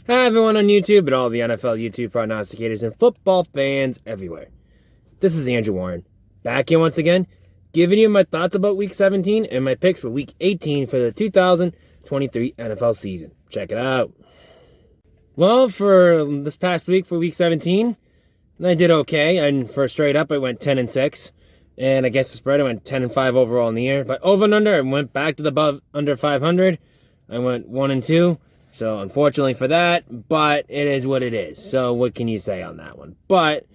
Hi everyone on YouTube and all the NFL YouTube prognosticators and football fans everywhere. This is Andrew Warren, back here once again, giving you my thoughts about Week 17 and my picks for Week 18 for the 2023 NFL season. Check it out. Well, for this past week, for Week 17, I did okay. And for straight up, I went 10-6. And against the spread, I went 10-5 overall in the year. But over and under, I went back to the above under 500. I went 1-2. So, unfortunately for that, but it is what it is. So, what can you say on that one? But,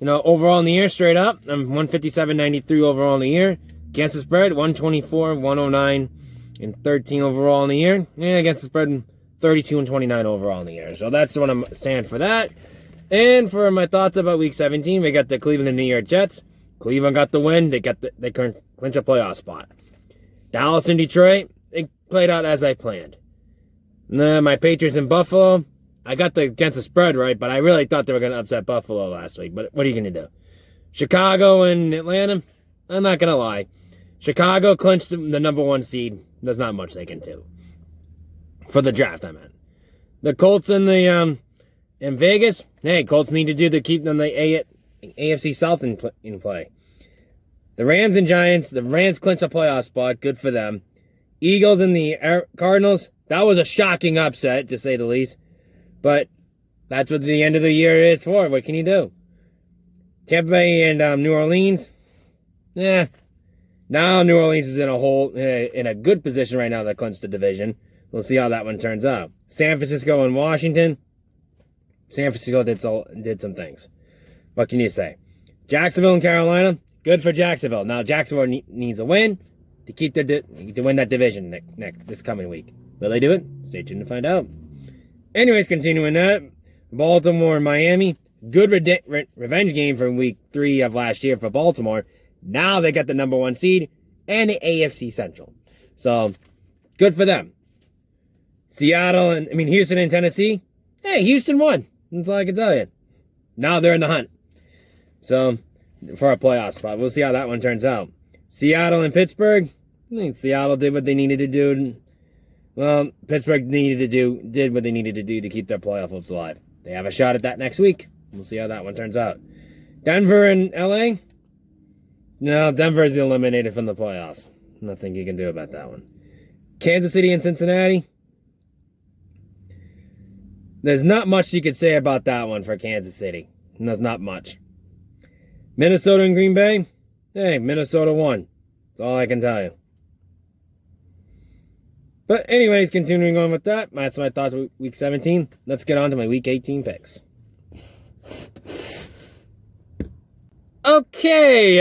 overall in the year, straight up, I'm 157.93 overall in the year. Against the spread, 124, 109, and 13 overall in the year. And against the spread, 32 and 29 overall in the year. So, that's what I'm stand for that. And for my thoughts about Week 17, we got the Cleveland and New York Jets. Cleveland got the win. They clinch a playoff spot. Dallas and Detroit, they played out as I planned. My Patriots in Buffalo, I got against the spread right, but I really thought they were going to upset Buffalo last week. But what are you going to do? Chicago and Atlanta, I'm not going to lie. Chicago clinched the number one seed. There's not much they can do. For the draft, I meant. The Colts and the in Vegas, hey, Colts need to do to keep them the AFC South in play. The Rams and Giants, the Rams clinched a playoff spot. Good for them. Eagles and the Cardinals, that was a shocking upset, to say the least. But that's what the end of the year is for. What can you do? Tampa Bay and New Orleans, now New Orleans is in a good position right now to clinch the division. We'll see how that one turns out. San Francisco and Washington. San Francisco did some things. What can you say? Jacksonville and Carolina, good for Jacksonville. Now Jacksonville needs a win to win that division this coming week. Will they do it? Stay tuned to find out. Anyways, continuing that, Baltimore and Miami, good revenge game from Week 3 of last year for Baltimore. Now they got the number one seed and the AFC Central. So, good for them. Houston and Tennessee. Hey, Houston won. That's all I can tell you. Now they're in the hunt. So, for a playoff spot. We'll see how that one turns out. Seattle and Pittsburgh. I think Seattle did what they needed to do. Well, Pittsburgh did what they needed to do to keep their playoff hopes alive. They have a shot at that next week. We'll see how that one turns out. Denver and LA. No, Denver is eliminated from the playoffs. Nothing you can do about that one. Kansas City and Cincinnati. There's not much you could say about that one for Kansas City. There's not much. Minnesota and Green Bay. Hey, Minnesota won. That's all I can tell you. But anyways, continuing on with that, that's my thoughts of Week 17. Let's get on to my Week 18 picks. Okay,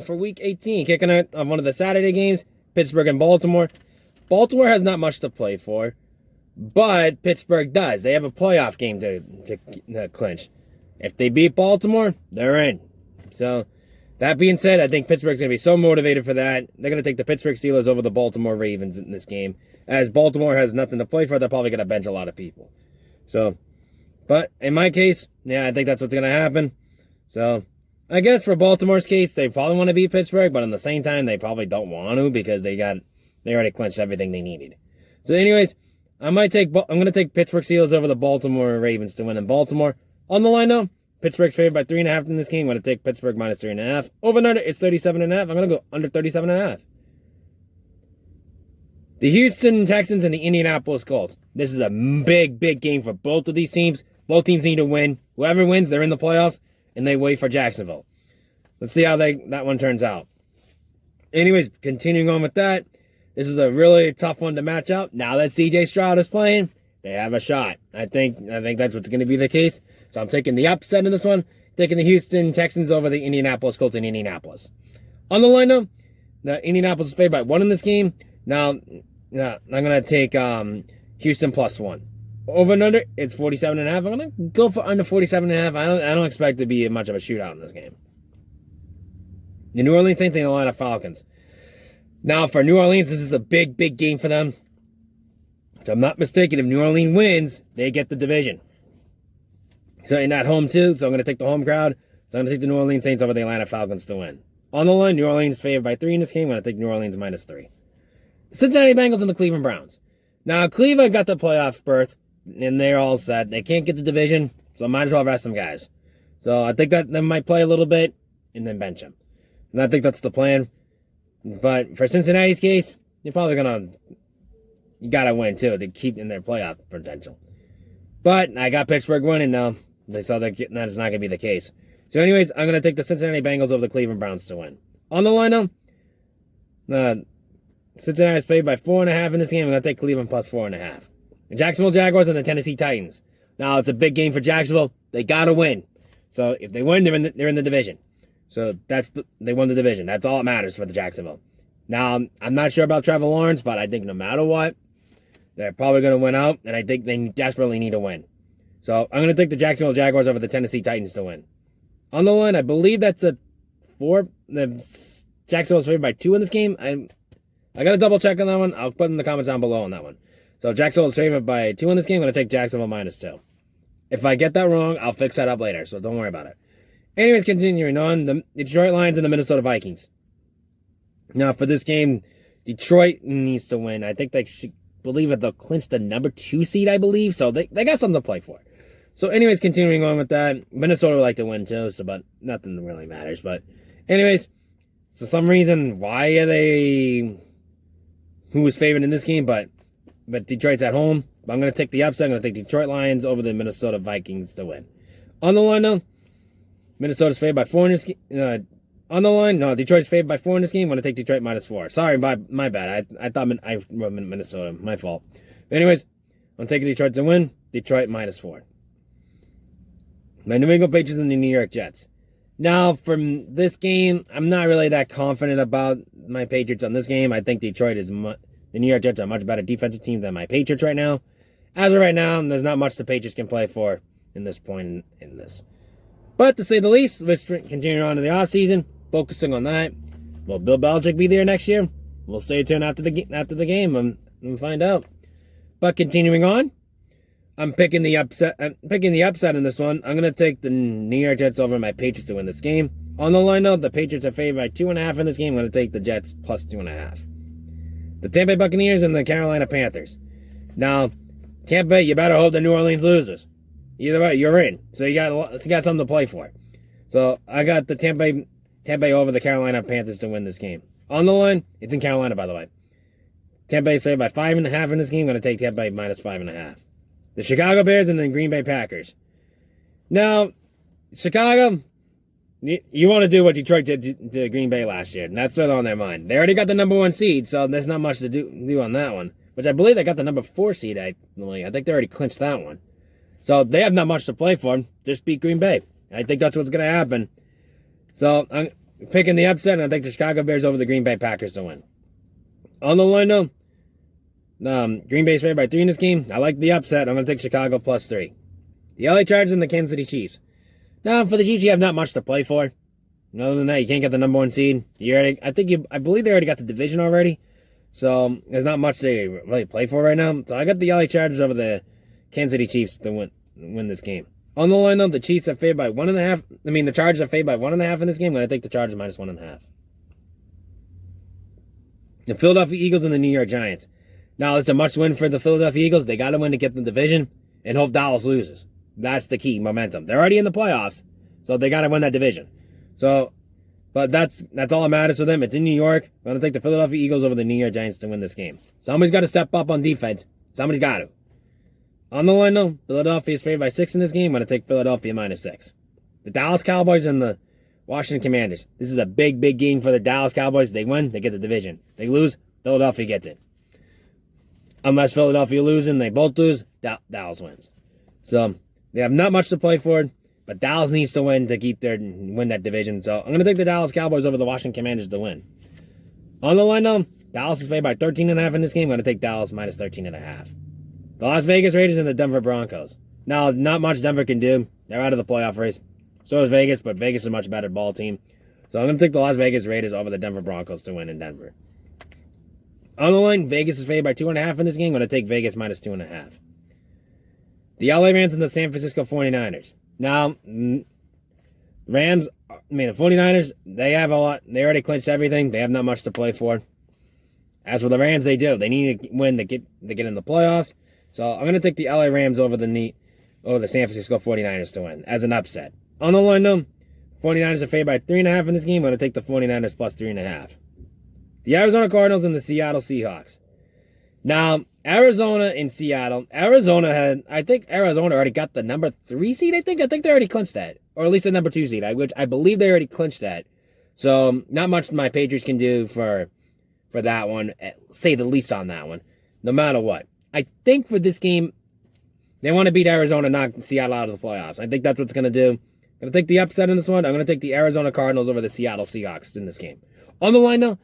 for Week 18, kicking out on one of the Saturday games, Pittsburgh and Baltimore. Baltimore has not much to play for, but Pittsburgh does. They have a playoff game to clinch. If they beat Baltimore, they're in. So, that being said, I think Pittsburgh's going to be so motivated for that. They're going to take the Pittsburgh Steelers over the Baltimore Ravens in this game. As Baltimore has nothing to play for, they're probably going to bench a lot of people. So, but in my case, I think that's what's going to happen. So, I guess for Baltimore's case, they probably want to beat Pittsburgh, but at the same time, they probably don't want to because they already clinched everything they needed. So, anyways, I'm going to take Pittsburgh Steelers over the Baltimore Ravens to win in Baltimore. On the line though, Pittsburgh's favored by 3.5 in this game. I'm going to take Pittsburgh minus 3.5. Over and under, it's 37.5. I'm going to go under 37.5. The Houston Texans and the Indianapolis Colts. This is a big, big game for both of these teams. Both teams need to win. Whoever wins, they're in the playoffs, and they wait for Jacksonville. Let's see how that one turns out. Anyways, continuing on with that, this is a really tough one to match up. Now that C.J. Stroud is playing, they have a shot. I think that's what's going to be the case. So I'm taking the upset in this one. Taking the Houston Texans over the Indianapolis Colts in Indianapolis. On the line though, the Indianapolis is favored by 1 in this game. Now, I'm going to take Houston plus 1. Over and under, it's 47.5. I'm going to go for under 47.5. I don't expect to be much of a shootout in this game. The New Orleans Saints and the Atlanta Falcons. Now, for New Orleans, this is a big, big game for them. If I'm not mistaken, if New Orleans wins, they get the division. So in that home too, so I'm going to take the home crowd. So I'm going to take the New Orleans Saints over the Atlanta Falcons to win. On the line, New Orleans favored by 3 in this game. I'm going to take New Orleans minus 3. The Cincinnati Bengals and the Cleveland Browns. Now, Cleveland got the playoff berth and they're all set. They can't get the division, so I might as well rest some guys. So I think that they might play a little bit and then bench them. And I think that's the plan. But for Cincinnati's case, you're probably you gotta win too to keep in their playoff potential. But I got Pittsburgh winning now. They saw that is not gonna be the case. So anyways, I'm gonna take the Cincinnati Bengals over the Cleveland Browns to win. On the line now, Cincinnati is favored by 4.5 in this game. I'm gonna take Cleveland plus 4.5. The Jacksonville Jaguars and the Tennessee Titans. Now it's a big game for Jacksonville. They gotta win. So if they win, they're in the division. So they won the division. That's all that matters for the Jacksonville. Now I'm not sure about Trevor Lawrence, but I think no matter what, they're probably gonna win out, and I think they desperately need a win. So I'm gonna take the Jacksonville Jaguars over the Tennessee Titans to win. On the line, I believe that's a 4. The Jacksonville's favored by 2 in this game. I got to double check on that one. I'll put in the comments down below on that one. So Jacksonville's favored by 2 in this game. I'm going to take Jacksonville minus 2. If I get that wrong, I'll fix that up later, so don't worry about it. Anyways, continuing on, the Detroit Lions and the Minnesota Vikings. Now, for this game, Detroit needs to win. I think believe that they'll clinch the number 2 seed, I believe. So they got something to play for. So anyways, continuing on with that, Minnesota would like to win too, but nothing really matters. But anyways, for some reason, why are they... Who was favored in this game, but Detroit's at home. But I'm going to take the upset. I'm going to take Detroit Lions over the Minnesota Vikings to win. On the line, though, Minnesota's favored by 4 in this game. On the line, no, Detroit's favored by 4 in this game. I'm going to take Detroit minus 4. Sorry, my bad. I thought I wrote Minnesota. My fault. But anyways, I'm taking Detroit to win. Detroit minus 4. My New England Patriots and the New York Jets. Now, from this game, I'm not really that confident about my Patriots on this game. I think Detroit is... the New York Jets are a much better defensive team than my Patriots right now. As of right now, there's not much the Patriots can play for in this point in this. But to say the least, let's continue on to the offseason, focusing on that. Will Bill Belichick be there next year? We'll stay tuned after the game and find out. But continuing on, I'm picking the upset. In this one. I'm gonna take the New York Jets over my Patriots to win this game. On the line, though, the Patriots are favored by 2.5 in this game. I'm gonna take the Jets plus 2.5. The Tampa Bay Buccaneers and the Carolina Panthers. Now, Tampa Bay, you better hope the New Orleans loses. Either way, you're in. So you got something to play for. So I got the Tampa Bay over the Carolina Panthers to win this game. On the line, it's in Carolina, by the way. Tampa Bay is favored by 5.5 in this game. I'm going to take Tampa Bay minus 5.5. The Chicago Bears and the Green Bay Packers. Now, Chicago, you want to do what Detroit did to Green Bay last year, and that's what's on their mind. They already got the number 1 seed, so there's not much to do on that one. Which I believe they got the number 4 seed. I think they already clinched that one. So they have not much to play for. Just beat Green Bay. I think that's what's going to happen. So I'm picking the upset, and I think the Chicago Bears over the Green Bay Packers to win. On the line, though, Green Bay's favored by 3 in this game. I like the upset. I'm going to take Chicago plus 3. The LA Chargers and the Kansas City Chiefs. Now, for the Chiefs, you have not much to play for. Other than that, you can't get the number 1 seed. I believe they already got the division already. So there's not much they really play for right now. So I got the LA Chargers over the Kansas City Chiefs to win this game. On the line, though, the Chiefs are favored by 1.5. The Chargers are favored by 1.5 in this game. I'm going to take the Chargers minus 1.5. The Philadelphia Eagles and the New York Giants. Now, it's a must win for the Philadelphia Eagles. They got to win to get the division and hope Dallas loses. That's the key, momentum. They're already in the playoffs, so they got to win that division. So, but that's all that matters for them. It's in New York. I'm going to take the Philadelphia Eagles over the New York Giants to win this game. Somebody's got to step up on defense. Somebody's got to. On the line, though, Philadelphia is favored by 6 in this game. I'm going to take Philadelphia minus 6. The Dallas Cowboys and the Washington Commanders. This is a big, big game for the Dallas Cowboys. They win, they get the division. They lose, Philadelphia gets it. Unless Philadelphia loses and they both lose, Dallas wins. So they have not much to play for, but Dallas needs to win to win that division. So I'm going to take the Dallas Cowboys over the Washington Commanders to win. On the line, though, Dallas is favored by 13.5 in this game. I'm going to take Dallas minus 13.5. The Las Vegas Raiders and the Denver Broncos. Now, not much Denver can do. They're out of the playoff race. So is Vegas, but Vegas is a much better ball team. So I'm going to take the Las Vegas Raiders over the Denver Broncos to win in Denver. On the line, Vegas is favored by 2.5 in this game. I'm going to take Vegas minus 2.5. The LA Rams and the San Francisco 49ers. Now, the 49ers, they have a lot. They already clinched everything. They have not much to play for. As for the Rams, they do. They need to win to get in the playoffs. So I'm going to take the LA Rams over the San Francisco 49ers to win as an upset. On the line, though, 49ers are favored by 3.5 in this game. I'm going to take the 49ers plus 3.5. The Arizona Cardinals and the Seattle Seahawks. Now, Arizona and Seattle. I think Arizona already got the number 3 seed, I think they already clinched that. Or at least the number 2 seed, which I believe they already clinched that. So, not much my Patriots can do for that one, say the least on that one, no matter what. I think for this game, they want to beat Arizona, knock Seattle out of the playoffs. I think that's what's going to do. I'm going to take the upset in this one. I'm going to take the Arizona Cardinals over the Seattle Seahawks in this game. On the line, though,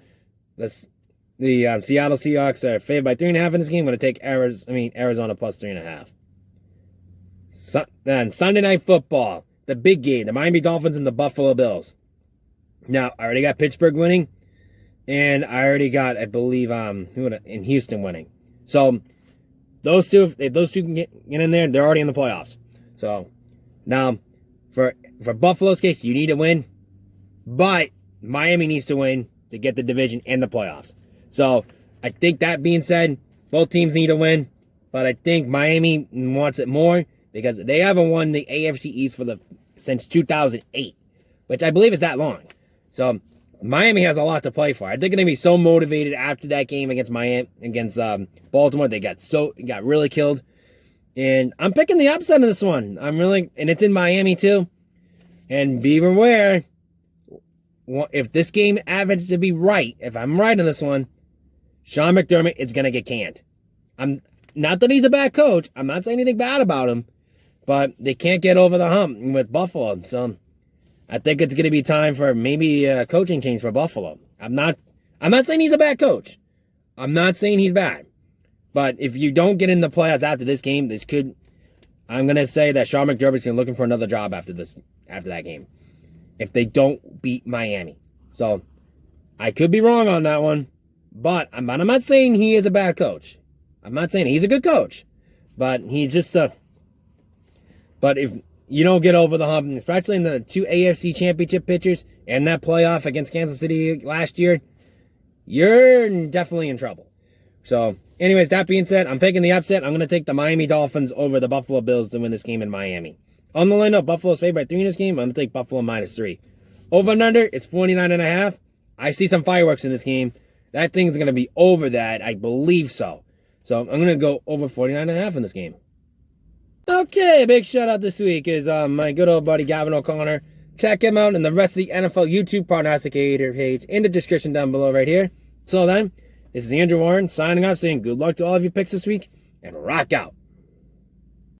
the Seattle Seahawks are favored by 3.5 in this game. I'm going to take Arizona plus 3.5. Then Sunday Night Football, the big game, the Miami Dolphins and the Buffalo Bills. Now, I already got Pittsburgh winning, and I already got, I believe, in Houston winning. So, if those two can get in there, they're already in the playoffs. So, now, for Buffalo's case, you need to win, but Miami needs to win to get the division and the playoffs. So, I think that being said, both teams need to win, but I think Miami wants it more because they haven't won the AFC East since 2008, which I believe is that long. So, Miami has a lot to play for. I think they're going to be so motivated after that game against Baltimore. They got really killed. And I'm picking the upset in this one. And it's in Miami too. And be aware, if this game happens to be right, if I'm right on this one, Sean McDermott is going to get canned. Not that he's a bad coach. I'm not saying anything bad about him. But they can't get over the hump with Buffalo. So I think it's going to be time for maybe a coaching change for Buffalo. I'm not saying he's a bad coach. I'm not saying he's bad. But if you don't get in the playoffs after this game, I'm going to say that Sean McDermott's looking for another job after that game. If they don't beat Miami. So I could be wrong on that one. But I'm not saying he is a bad coach. I'm not saying he's a good coach. But he's just but if you don't get over the hump, especially in the 2 AFC championship pictures and that playoff against Kansas City last year, you're definitely in trouble. So, anyways, that being said, I'm taking the upset. I'm going to take the Miami Dolphins over the Buffalo Bills to win this game in Miami. On the lineup, Buffalo's favored by 3 in this game. I'm going to take Buffalo -3. Over and under, it's 49.5. I see some fireworks in this game. That thing's going to be over that. I believe so. So, I'm going to go over 49.5 in this game. Okay, a big shout out this week is my good old buddy Gavin O'Connor. Check him out and the rest of the NFL YouTube prognosticator page in the description down below right here. So then, this is Andrew Warren signing off saying good luck to all of your picks this week and rock out.